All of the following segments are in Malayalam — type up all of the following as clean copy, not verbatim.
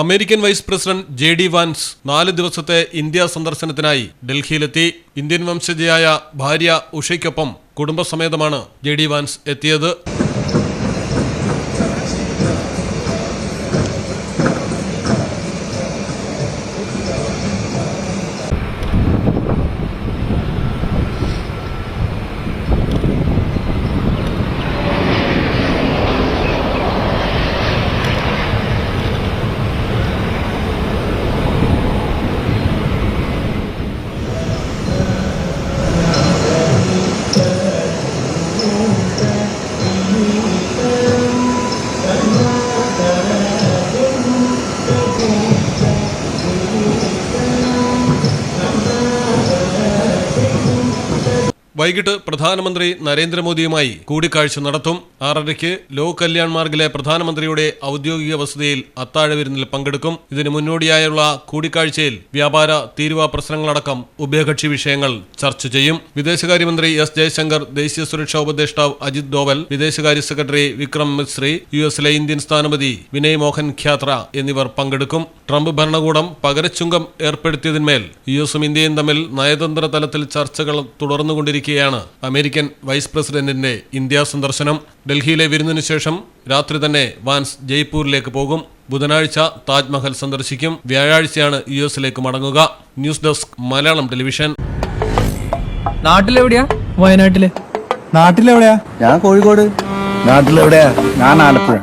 American vice president JD Vance 4 ദിവസത്തെ ഇന്ത്യ സന്ദർശനത്തിനായി ഡൽഹിയിലെത്തി. ഇന്ത്യൻ വംശജയായ ഭാര്യ ഉഷയ്ക്കൊപ്പം കുടുംബസമേതമാണ് JD വാൻസ് എത്തിയത്. വൈകിട്ട് പ്രധാനമന്ത്രി നരേന്ദ്രമോദിയുമായി കൂടിക്കാഴ്ച നടത്തും. 6:30 ലോക് കല്യാൺ മാർഗിലെ പ്രധാനമന്ത്രിയുടെ ഔദ്യോഗിക വസതിയിൽ അത്താഴ വിരുന്നിൽ പങ്കെടുക്കും. ഇതിന് മുന്നോടിയായുള്ള കൂടിക്കാഴ്ചയിൽ വ്യാപാര തീരുവ പ്രശ്നങ്ങളടക്കം ഉഭയകക്ഷി വിഷയങ്ങൾ ചർച്ച ചെയ്യും. വിദേശകാര്യമന്ത്രി S. ജയശങ്കർ, ദേശീയ സുരക്ഷാ ഉപദേഷ്ടാവ് അജിത് ഡോവൽ, വിദേശകാര്യ സെക്രട്ടറി വിക്രം മിസ്രി, US-ലെ ഇന്ത്യൻ സ്ഥാനപതി വിനയ് മോഹൻ ഖ്യാത്ര എന്നിവർ പങ്കെടുക്കും. ട്രംപ് ഭരണകൂടം പകരച്ചുങ്കം ഏർപ്പെടുത്തിയതിന്മേൽ US-ഉം ഇന്ത്യയും തമ്മിൽ നയതന്ത്ര തലത്തിൽ ചർച്ചകൾ തുടർന്നുകൊണ്ടിരിക്കുകയാണ് അമേരിക്കൻ വൈസ് പ്രസിഡന്റിന്റെ ഇന്ത്യ സന്ദർശനം. ഡൽഹിയിലെ വിരുന്നിനു ശേഷം രാത്രി തന്നെ വാൻസ് ജയ്പൂരിലേക്ക് പോകും. ബുധനാഴ്ച താജ്മഹൽ സന്ദർശിക്കും. വ്യാഴാഴ്ചയാണ് US-ലേക്ക് മടങ്ങുക. News desk, Malayalam television. നാട്ടിലെവിടെയാ? വയനാട്ടില്. നാട്ടിലെവിടെയാ? ഞാൻ കോഴിക്കോട്. നാട്ടിലെവിടെയാ? ഞാൻ ആലപ്പുഴ.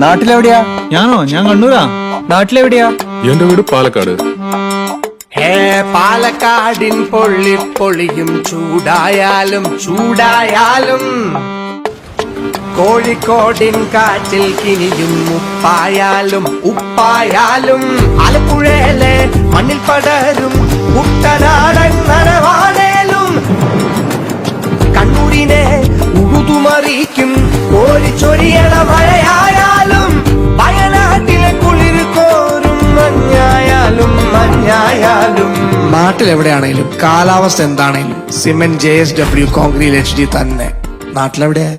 നാട്ടിലെവിടെയാ? ഞാൻ കണ്ണൂരാ. നാട്ടിലെവിടെയാ? എന്റെ വീട് പാലക്കാട്. പാലക്കാടിൻ പൊള്ളിപ്പൊളിയും ചൂടായാലും കോഴിക്കോടിൻ കാറ്റിൽ കിനിയും ഉപ്പായാലും ആലപ്പുഴയിലെ മണ്ണിൽ പടരും കുട്ടനാടൻ നനവാണേലും കണ്ണൂരിനെ ഉഴുതുമറിക്കും കോരിച്ചൊരിയണ മഴയായാലും വയനാട്ടിലെ കുളിർ കോരും മഞ്ഞായാലും നാട്ടിലെവിടെയാണേലും കാലാവസ്ഥ എന്താണേലും സിമെന്റ് JSW കോൺക്രീറ്റ് HD തന്നെ. നാട്ടിലെവിടെയാ?